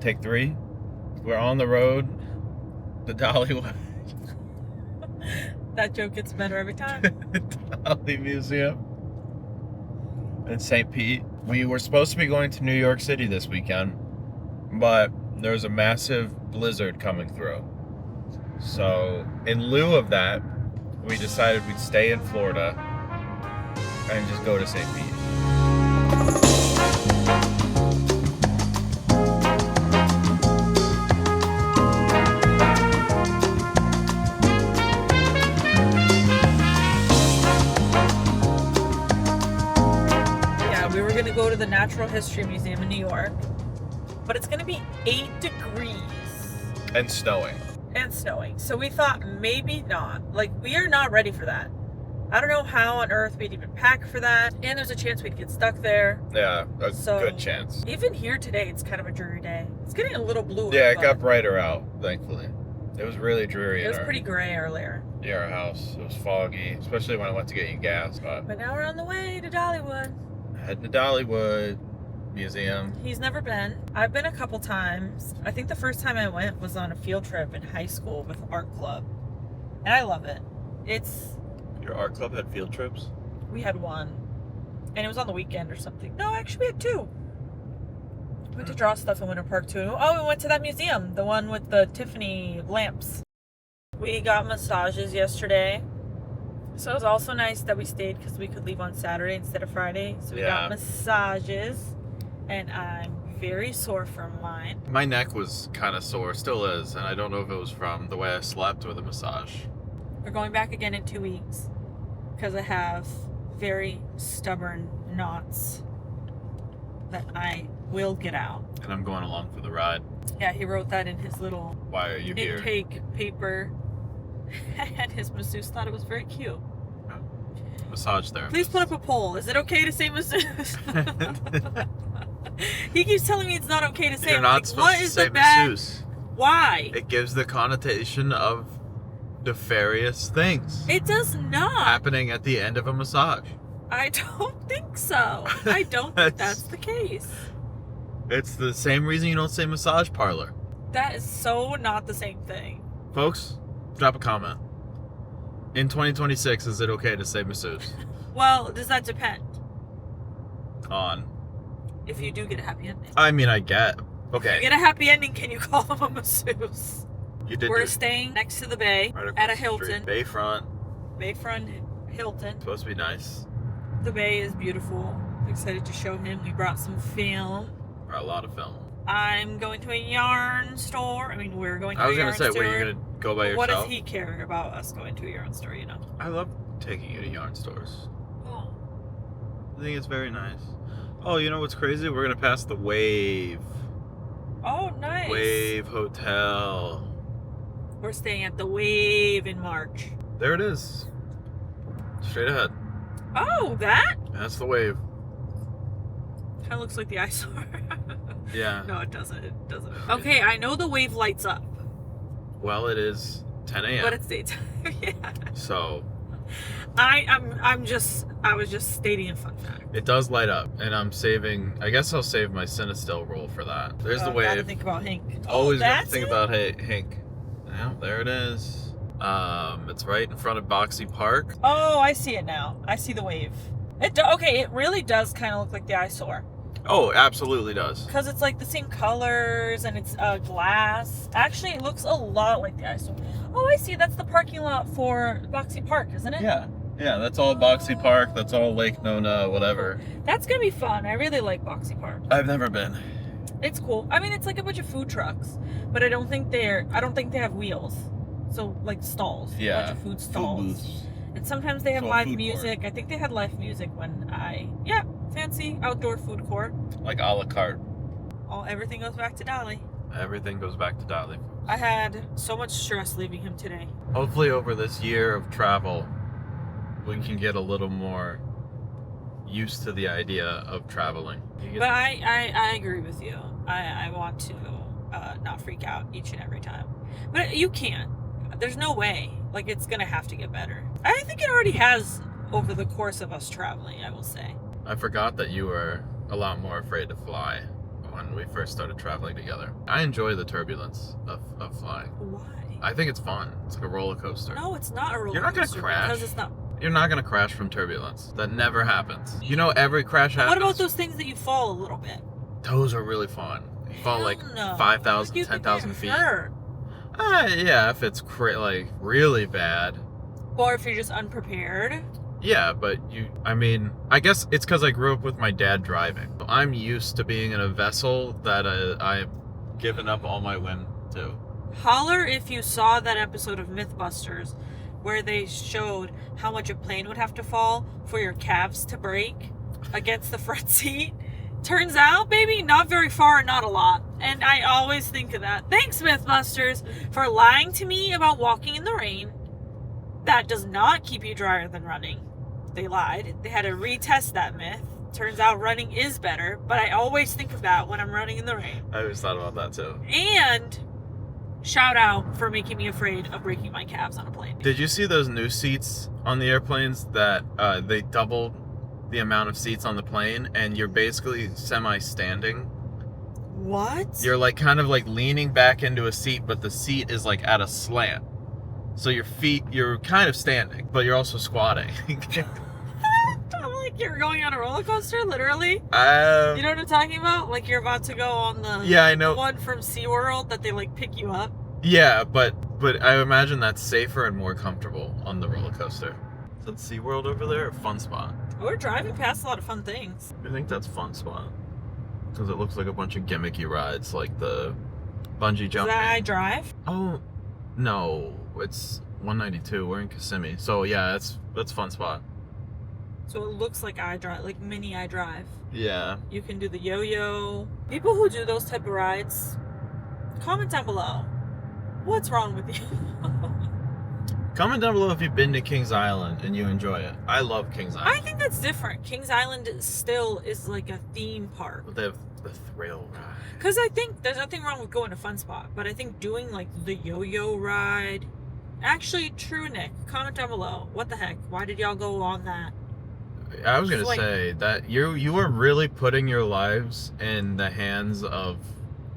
Take 3. We're on the road. The Dali That joke gets better every time. Dali Museum in St. Pete. We were supposed to be going to New York City this weekend, but there's a massive blizzard coming through. So in lieu of that, we decided we'd stay in Florida and just go to St. Pete. We were going to go to the Natural History Museum in New York, but it's going to be 8 degrees. And snowing. So we thought maybe not. Like, we are not ready for that. I don't know how on earth we'd even pack for that. And there's a chance we'd get stuck there. Yeah, a good chance. Even here today, it's kind of a dreary day. It's getting a little bluer. Yeah, it got brighter out, thankfully. It was really dreary. It was pretty gray earlier. Yeah, our house. It was foggy, especially when I went to get you gas. But now we're on the way to Dollywood. Heading to Dollywood Museum. He's never been. I've been a couple times. I think the first time I went was on a field trip in high school with art club. And I love it. Your art club had field trips? We had one. And it was on the weekend or something. No, actually we had 2. We went to draw stuff in Winter Park too. Oh, we went to that museum. The one with the Tiffany lamps. We got massages yesterday. So it was also nice that we stayed because we could leave on Saturday instead of Friday. So we got massages. And I'm very sore from mine. My neck was kind of sore, still is. And I don't know if it was from the way I slept or the massage. We're going back again in 2 weeks because I have very stubborn knots that I will get out. And I'm going along for the ride. Yeah, he wrote that in his little Why are you here? Intake paper. And his masseuse thought it was very cute. Massage therapist. Please put up a poll. Is it okay to say masseuse? He keeps telling me it's not okay to say. You're not supposed to say masseuse. Why? It gives the connotation of nefarious things. It does not. Happening at the end of a massage. I don't think so. I don't think that's the case. It's the same reason you don't say massage parlor. That is so not the same thing. Folks, drop a comment. In 2026, is it okay to say masseuse? Well, does that depend? On? If you do get a happy ending. I mean, I get. Okay. If you get a happy ending, can you call him a masseuse? You did. We're staying next to the bay at a Hilton. Bayfront. Bayfront Hilton. Supposed to be nice. The bay is beautiful. I'm excited to show him. We brought some film. Brought a lot of film. I'm going to a yarn store. I mean, we're going to a yarn store. I was going to say, were you going to go by yourself? What does he care about us going to a yarn store, you know? I love taking you to yarn stores. Oh. I think it's very nice. Oh, you know what's crazy? We're going to pass the Wave. Oh, nice. Wave Hotel. We're staying at the Wave in March. There it is. Straight ahead. Oh, that? That's the Wave. Kind of looks like the eyesore. Yeah. No, it doesn't. It doesn't. Okay, I know the Wave lights up. Well, it is 10 a.m. But it's daytime. Yeah. So. I was just stating a fun fact. It does light up, and I'm saving. I guess I'll save my Cinestill roll for that. There's the Wave. Gotta think about Hank. Always gotta think about Hank. Yeah, there it is. It's right in front of Boxy Park. Oh, I see it now. I see the Wave. Okay, it really does kind of look like the eyesore. Oh, it absolutely does. Because it's like the same colors and it's glass. Actually, it looks a lot like the eyesore. Oh, I see. That's the parking lot for Boxy Park, isn't it? Yeah. Yeah, that's all Boxy Park. That's all Lake Nona, whatever. That's gonna be fun. I really like Boxy Park. I've never been. It's cool. I mean, it's like a bunch of food trucks, but I don't think they have wheels. So like stalls. Yeah. A bunch of food stalls. Food booths. And sometimes they have live music. I think they had live music when fancy outdoor food court. Like a la carte. Everything goes back to Dali. Everything goes back to Dali. I had so much stress leaving him today. Hopefully over this year of travel, we can get a little more used to the idea of traveling. But I agree with you. I want to not freak out each and every time. But you can't. There's no way. Like, it's going to have to get better. I think it already has over the course of us traveling, I will say. I forgot that you were a lot more afraid to fly when we first started traveling together. I enjoy the turbulence of flying. Why? I think it's fun. It's like a roller coaster. No, it's not a roller You're not gonna coaster crash. because it's not. You're not gonna crash from turbulence. That never happens. You know, every crash happens. What about those things that you fall a little bit? Those are really fun. You fall like no. 5,000, You could 10,000 get feet. hurt. Yeah, if it's like really bad. Or if you're just unprepared. Yeah, but I guess it's because I grew up with my dad driving. I'm used to being in a vessel that I've given up all my whim to. Holler if you saw that episode of Mythbusters where they showed how much a plane would have to fall for your calves to break against the front seat. Turns out, baby, not very far, not a lot. And I always think of that. Thanks, Mythbusters, for lying to me about walking in the rain. That does not keep you drier than running. They lied. They had to retest that myth. Turns out running is better, but I always think of that when I'm running in the rain. I always thought about that too. And shout out for making me afraid of breaking my calves on a plane. Did you see those new seats on the airplanes that they doubled the amount of seats on the plane and you're basically semi-standing? What? You're like kind of like leaning back into a seat, but the seat is like at a slant. So your feet, you're kind of standing, but you're also squatting. Like you're going on a roller coaster, literally? You know what I'm talking about? Like you're about to go on the I know. One from SeaWorld that they like pick you up. Yeah, but I imagine that's safer and more comfortable on the roller coaster. Is that SeaWorld over there? Fun Spot. We're driving past a lot of fun things. I think that's Fun Spot. Because it looks like a bunch of gimmicky rides, like the bungee jumping. Is that I Drive? Oh, no. It's 192. We're in Kissimmee. So, yeah, that's Fun Spot. So it looks like I Drive, like mini I Drive. Yeah. You can do the yo-yo. People who do those type of rides, comment down below. What's wrong with you? Comment down below if you've been to Kings Island and you enjoy it. I love Kings Island. I think that's different. Kings Island still is like a theme park. But they have the thrill ride. Because I think there's nothing wrong with going to Fun Spot, but I think doing like the yo-yo ride. Actually, true, Nick. Comment down below. What the heck? Why did y'all go on that? I was gonna Like- say that you are really putting your lives in the hands of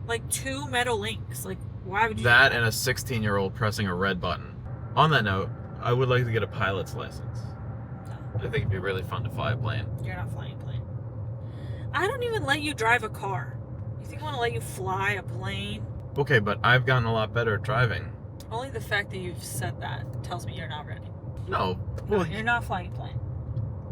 Like 2 metal links. Like, why would you that do and a 16-year-old pressing a red button. On that note, I would like to get a pilot's license. I think it'd be really fun to fly a plane. You're not flying a plane. I don't even let you drive a car. You think I want to let you fly a plane? Okay, but I've gotten a lot better at driving. Only the fact that you've said that tells me you're not ready. No, No, well, you're not flying a plane.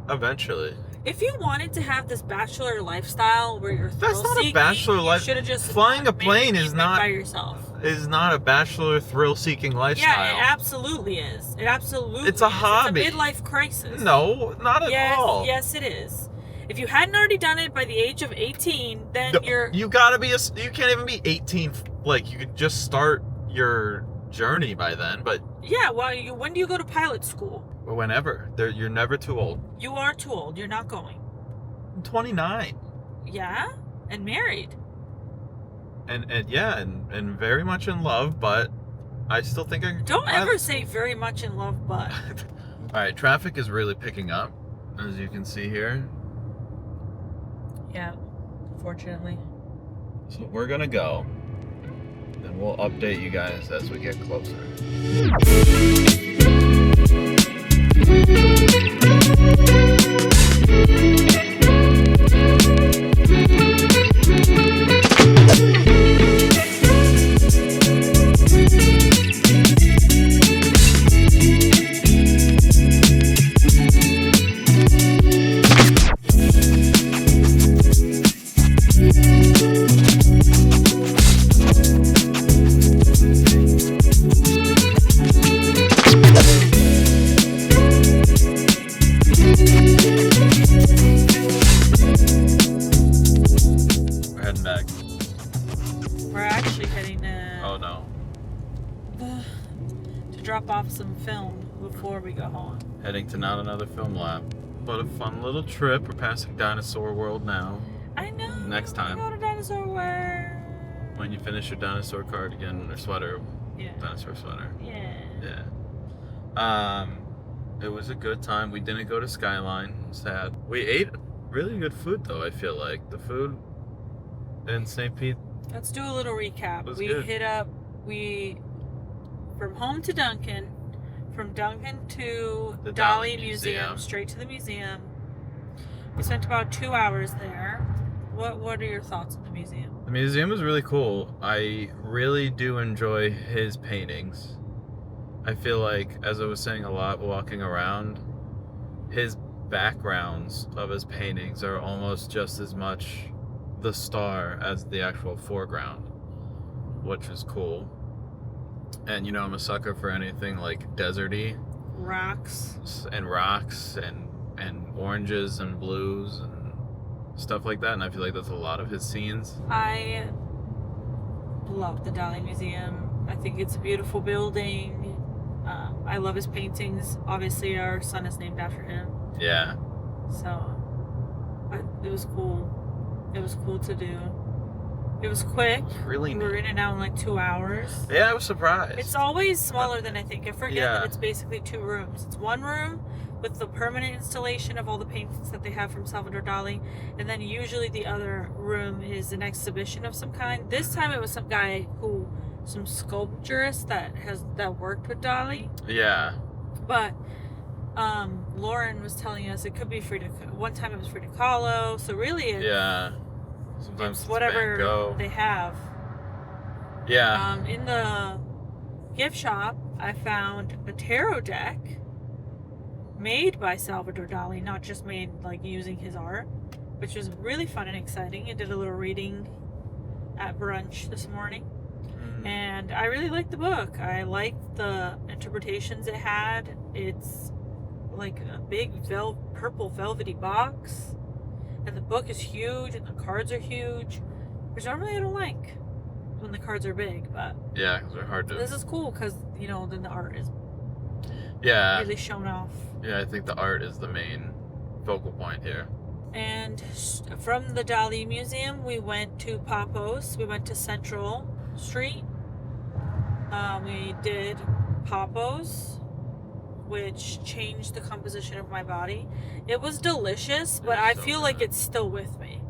eventually. If you wanted to have this bachelor lifestyle where you're That's not a thrill-seeking, bachelor you life- should have just Flying a made plane is it not- by yourself. Is not a bachelor thrill-seeking lifestyle. Yeah, it absolutely is. It absolutely It's a is. hobby. It's a midlife crisis. No, not at yes, all. Yes, it is. If you hadn't already done it by the age of 18, then No, you're... you gotta be you can't even be 18. Like, you could just start your journey by then, but Yeah, well, when do you go to pilot school? whenever. You're never too old. You are too old. You're not going. I'm 29. Yeah? And married. And yeah, and very much in love, but I still think I Don't ever say very much in love, but... Alright, traffic is really picking up, as you can see here. Yeah, fortunately. So we're gonna go, and we'll update you guys as we get closer. We're heading back. We're actually heading Oh no. to drop off some film before we go home. Heading to not another film lab. But a fun little trip. We're passing Dinosaur World now. I know. Next time. Go to Dinosaur World. When you finish your dinosaur cardigan or sweater, Yeah. dinosaur sweater. Yeah. Yeah. It was a good time. We didn't go to Skyline. Sad. We ate really good food though, I feel like. The food in St. Pete? Let's do a little recap. Was We good. hit up, from home to Duncan, from Duncan to The Dali Dali Museum, Museum. straight to the museum. We spent about 2 hours there. What are your thoughts on the museum? The museum is really cool. I really do enjoy his paintings. I feel like, as I was saying a lot walking around, his backgrounds of his paintings are almost just as much the star as the actual foreground, which is cool. And you know, I'm a sucker for anything like deserty Rocks. and rocks and oranges and blues and stuff like that, and I feel like that's a lot of his scenes. I love the Dali Museum. I think it's a beautiful building. I love his paintings. Obviously, our son is named after him. Yeah. So, it was cool. It was cool to do. It was quick. Really We were neat. in and out in like 2 hours. Yeah, I was surprised. It's always smaller than I think. I forget Yeah. that it's basically 2 rooms. It's one room with the permanent installation of all the paintings that they have from Salvador Dali, and then usually the other room is an exhibition of some kind. This time it was some sculpturist that worked with Dali. Yeah. But Lauren was telling us it could be free to. One time it was free to Kahlo, so really it's, Yeah. Sometimes it's it's whatever Van Gogh. they have. Yeah. In the gift shop, I found a tarot deck made by Salvador Dali, not just made like using his art, which was really fun and exciting. I did a little reading at brunch this morning, and I really liked the book. I liked the interpretations it had. It's like a big purple velvety box, and the book is huge, and the cards are huge, which normally I don't like when the cards are big, but Yeah, because they're hard to. this is cool because, you know, then the art is Yeah. really shown off. Yeah, I think the art is the main focal point here. And from the Dali Museum, we went to Papos. We went to Central Street. We did Papos, which changed the composition of my body. It was delicious, but It's I so feel like good. it's still with me.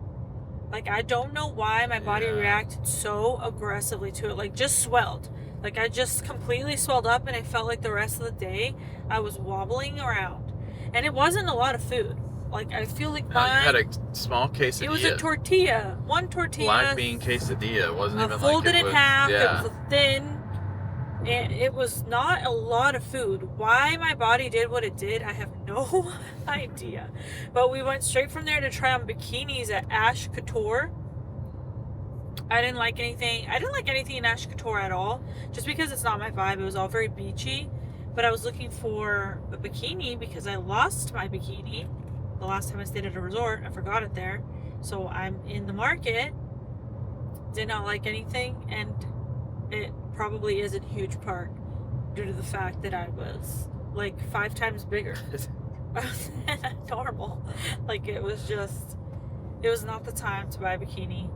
Like, I don't know why my body Yeah. reacted so aggressively to it. Like, just swelled. Like, I just completely swelled up, and I felt like the rest of the day I was wobbling around. And it wasn't a lot of food. Like, I feel like You mine... had a small quesadilla. It was a tortilla. One tortilla. Black bean quesadilla. It wasn't even Folded like it in was, half. Yeah. It was thin. And it was not a lot of food. Why my body did what it did, I have no idea. But we went straight from there to try on bikinis at Ash Couture. I didn't like anything in Ash Couture at all. Just because it's not my vibe. It was all very beachy. But I was looking for a bikini because I lost my bikini the last time I stayed at a resort. I forgot it there. So I'm in the market. Did not like anything, and it probably is in huge part due to the fact that I was like 5 times bigger than normal. Like, it was not the time to buy a bikini.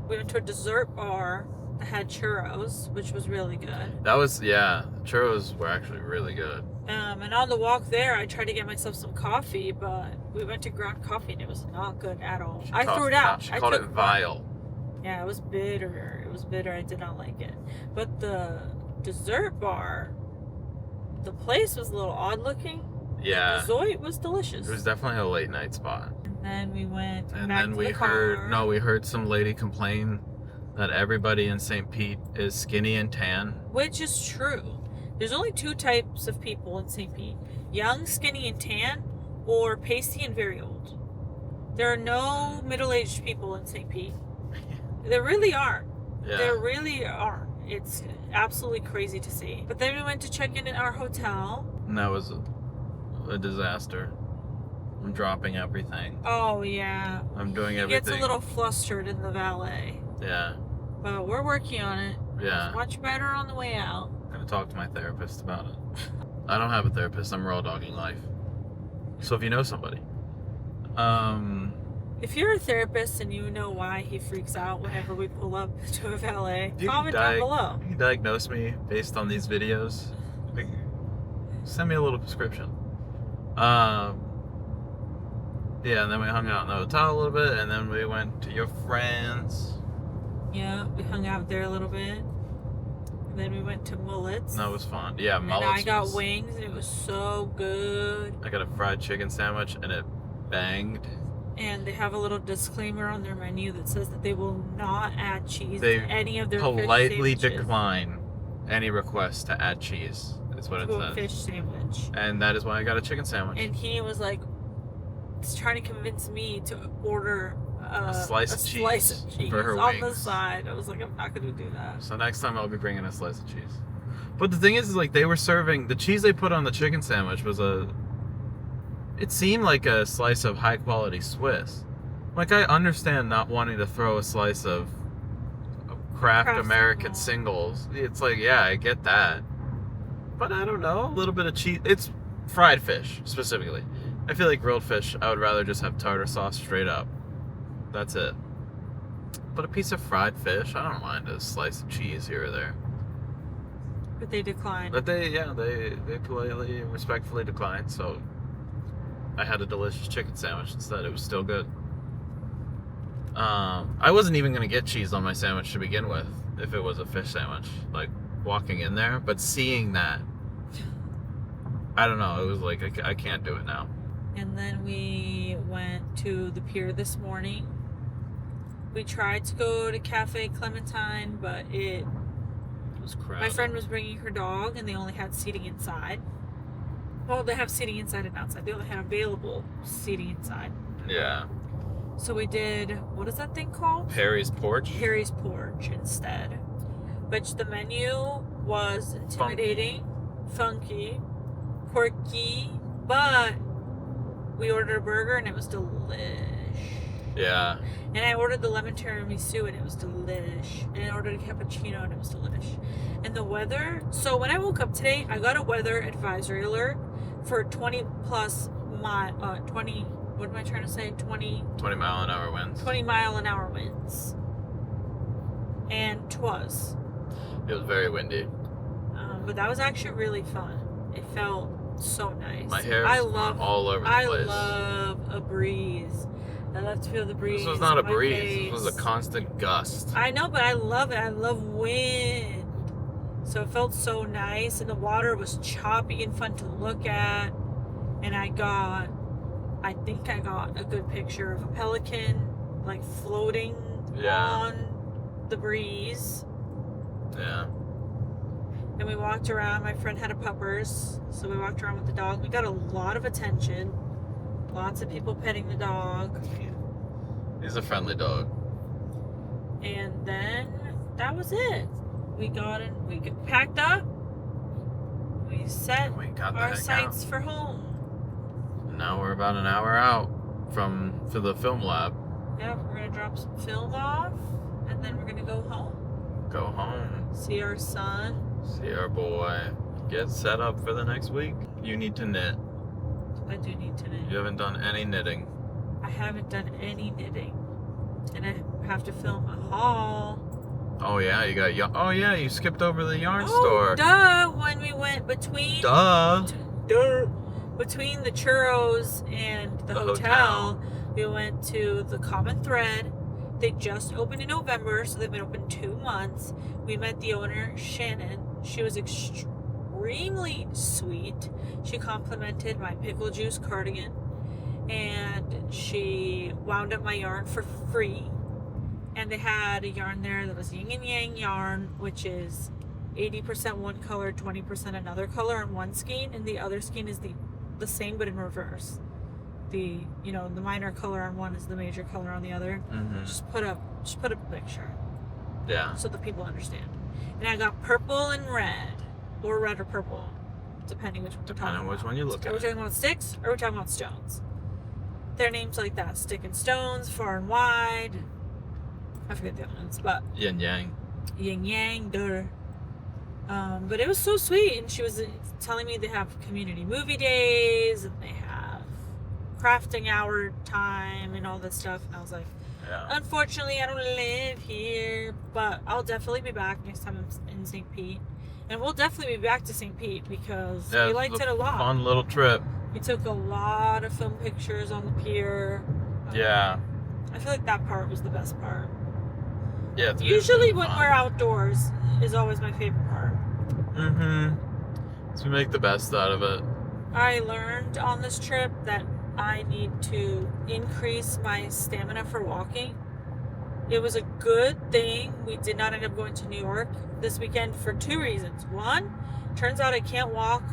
We went to a dessert bar that had churros, which was really good. That was, yeah. The churros were actually really good. And on the walk there, I tried to get myself some coffee, but we went to Ground Coffee and it was not good at all. I threw it out. She I called it took one. vile. Yeah, it was bitter. I did not like it. But the dessert bar, the place was a little odd looking. Yeah. The dessert was delicious. It was definitely a late night spot. And then we went And back then to we the car. we heard some lady complain that everybody in St. Pete is skinny and tan. Which is true. There's only 2 types of people in St. Pete. Young, skinny, and tan, or pasty and very old. There are no middle-aged people in St. Pete. There really aren't. Yeah. There really aren't. It's absolutely crazy to see. But then we went to check in at our hotel. And that was a disaster. I'm dropping everything. Oh, yeah. I'm doing He everything. gets a little flustered in the valet. Yeah. But we're working on it. Yeah. It's much better on the way out. I'm gonna talk to my therapist about it. I don't have a therapist. I'm raw dogging life. So if you know somebody, If you're a therapist and you know why he freaks out whenever we pull up to a valet, you comment down below. You can diagnose me based on these videos. Like, send me a little prescription. Yeah, and then we hung out in the hotel a little bit, and then we went to your friends. Yeah, we hung out there a little bit. And then we went to Mullet's. That was fun. Yeah, And Mullet's I got was- wings, and it was so good. I got a fried chicken sandwich, and it banged. And they have a little disclaimer on their menu that says that they will not add cheese They to any of their politely fish sandwiches. decline any request to add cheese. That's what it To a says. fish sandwich. And that is why I got a chicken sandwich. And he was like trying to convince me to order A slice of cheese for her on the wings. side. I was like, I'm not going to do that. So next time I'll be bringing a slice of cheese. But the thing is like they were serving the cheese they put on the chicken sandwich was it seemed like a slice of high quality Swiss. Like I understand not wanting to throw a slice of Kraft American singles. It's like, yeah, I get that. But I don't know, a little bit of cheese. It's fried fish specifically. I feel like grilled fish, I would rather just have tartar sauce straight up. That's it. But a piece of fried fish, I don't mind a slice of cheese here or there. But they declined. But they politely and respectfully declined, so I had a delicious chicken sandwich instead. It was still good. I wasn't even going to get cheese on my sandwich to begin with if it was a fish sandwich, like walking in there. But seeing that, I don't know, it was like, I can't do it now. And then we went to the pier this morning. We tried to go to Cafe Clementine, but It was crowded. my friend was bringing her dog, and they only had seating inside. Well, they have seating inside and outside. They only had available seating inside. Yeah. So we did, what is that thing called? Perry's Porch. Harry's Porch instead. Which the menu was intimidating, funky, quirky, but we ordered a burger and it was delish. Yeah. And I ordered the lemon tiramisu and it was delish. And I ordered a cappuccino and it was delish. And the weather, so when I woke up today, I got a weather advisory alert for 20 mile an hour winds. 20 mile an hour winds. And 'twas. It was very windy. But that was actually really fun. It felt so nice. My hair was all over the place. I love a breeze. I love to feel the breeze. This was not a on my breeze. face. This was a constant gust. I know, but I love it. I love wind. So it felt so nice, and the water was choppy and fun to look at. And I think I got a good picture of a pelican, like floating on the breeze. Yeah. And we walked around. My friend had a puppers, so we walked around with the dog. We got a lot of attention. Lots of people petting the dog. He's a friendly dog. And then that was it. We packed up. We set We got the our heck sights for home. out. Now we're about an hour out to the film lab. Yeah, we're gonna drop some film off, and then we're gonna go home. Go home. See our son. See our boy. Get set up for the next week. You need to knit. I do need to knit. You haven't done any knitting. I haven't done any knitting, and I have to film a haul. Oh yeah, you got oh yeah, you skipped over the yarn store. Duh! When we went between Duh. between the churros and the hotel, we went to the Common Thread. They just opened in November, so they've been open 2 months. We met the owner, Shannon. She was extremely sweet. She complimented my pickle juice cardigan, and she wound up my yarn for free. And they had a yarn there that was yin and yang yarn, which is 80% one color, 20% another color on one skein, and the other skein is the same but in reverse. The minor color on one is the major color on the other. Mm-hmm. Just put up a picture Yeah. so the people understand. And I got purple and red, or red or purple, depending which we're talking about. Depending on which one you look Are we at. talking about sticks or are we talking about stones? They're names like that: stick and stones, far and wide. I forget the other ones, but Yin yang. yin yang, dur. But it was so sweet, and she was telling me they have community movie days and they have crafting hour time and all that stuff. And I was like, Yeah. unfortunately, I don't live here, but I'll definitely be back next time I'm in St. Pete. And we'll definitely be back to St. Pete because we liked it a lot. Fun little trip. We took a lot of film pictures on the pier. Yeah. I feel like that part was the best part. Yeah. Usually when we're outdoors is always my favorite part. So we make the best out of it. I learned on this trip that I need to increase my stamina for walking. It was a good thing we did not end up going to New York this weekend for 2 reasons. One, turns out I can't walk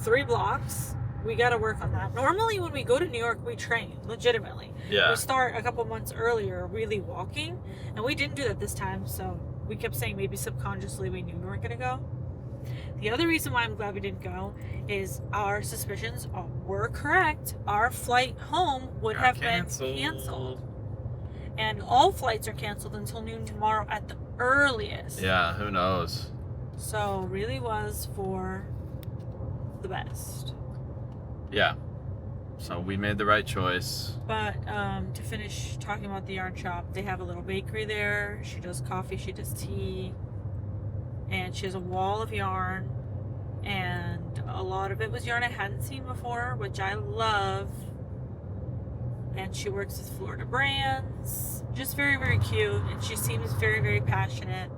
3 blocks. We got to work on that. Normally when we go to New York, we train, legitimately. Yeah. We start a couple months earlier really walking, and we didn't do that this time, so we kept saying maybe subconsciously we knew we weren't going to go. The other reason why I'm glad we didn't go is our suspicions were correct. Our flight home would have been canceled. And all flights are canceled until noon tomorrow at the earliest. Yeah, who knows? So really was for the best. Yeah. So we made the right choice. But to finish talking about the yarn shop, they have a little bakery there. She does coffee, she does tea. And she has a wall of yarn. And a lot of it was yarn I hadn't seen before, which I love. And she works with Florida brands. Just very, very cute. And she seems very, very passionate.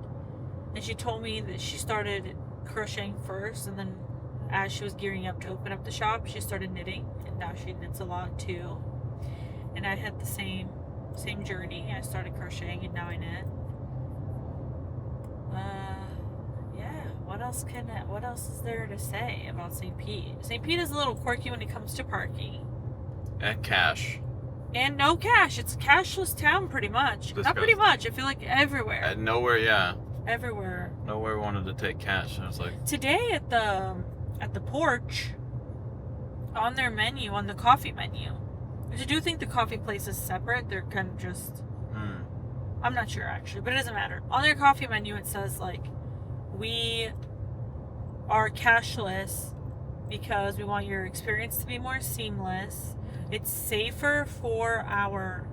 And she told me that she started crocheting first, and then as she was gearing up to open up the shop, she started knitting, and now she knits a lot too. And I had the same journey. I started crocheting and now I knit. Yeah. What else is there to say about St. Pete? St. Pete is a little quirky when it comes to parking. And cash. And no cash. It's a cashless town pretty much. Not pretty much. I feel like everywhere. And nowhere, yeah. Everywhere. Nowhere wanted to take cash. I was like, today at the porch, on their menu, on the coffee menu, I do think the coffee place is separate. They're kind of just I'm not sure actually, but it doesn't matter. On their coffee menu it says like, we are cashless because we want your experience to be more seamless. It's safer for our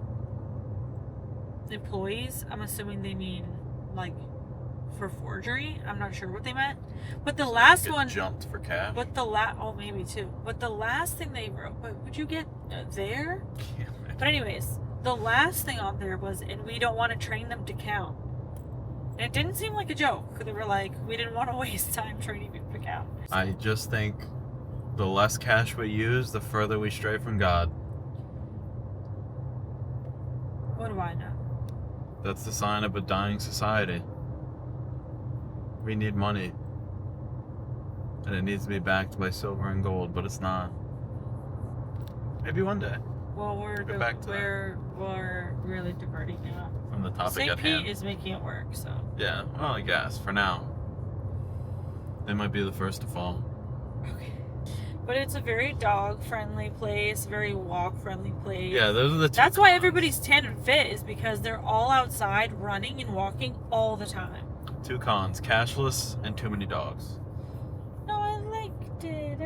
employees. I'm assuming they mean like for forgery. I'm not sure what they meant. But the last one jumped for cash. But maybe too. But the last thing they wrote, but would you get there? Yeah. But anyways, the last thing on there was, and we don't want to train them to count. And it didn't seem like a joke. They were like, we didn't want to waste time training people to count. I just think the less cash we use, the further we stray from God. What do I know? That's the sign of a dying society. We need money. And it needs to be backed by silver and gold, but it's not. Maybe one day. Well, we're really diverting now. From the topic St. at hand. Pete is making it work, so. Yeah, well, I guess, for now. They might be the first to fall. Okay. But it's a very dog-friendly place, very walk-friendly place. Yeah, those are the two. That's why everybody's tan and fit, is because they're all outside running and walking all the time. 2 cons, cashless and too many dogs. No, I liked it.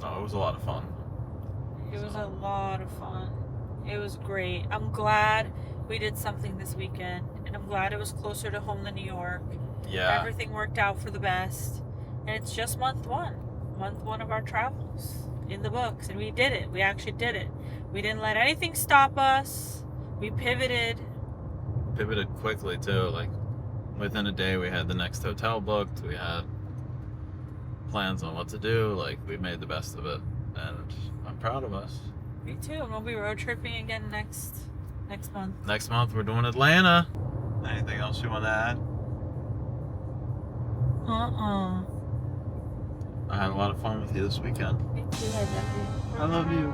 Oh, it was a lot of fun. It was a lot of fun. It was great. I'm glad we did something this weekend, and I'm glad it was closer to home than New York. Yeah. Everything worked out for the best. And it's just month one of our travels in the books, and we did it. We actually did it. We didn't let anything stop us. We pivoted Quickly too. Like within a day, we had the next hotel booked. We had plans on what to do. Like we made the best of it, and I'm proud of us. Me too. And we'll be road tripping again next month. Next month, we're doing Atlanta. Anything else you want to add? I had a lot of fun with you this weekend. Me too. I love you. I love you.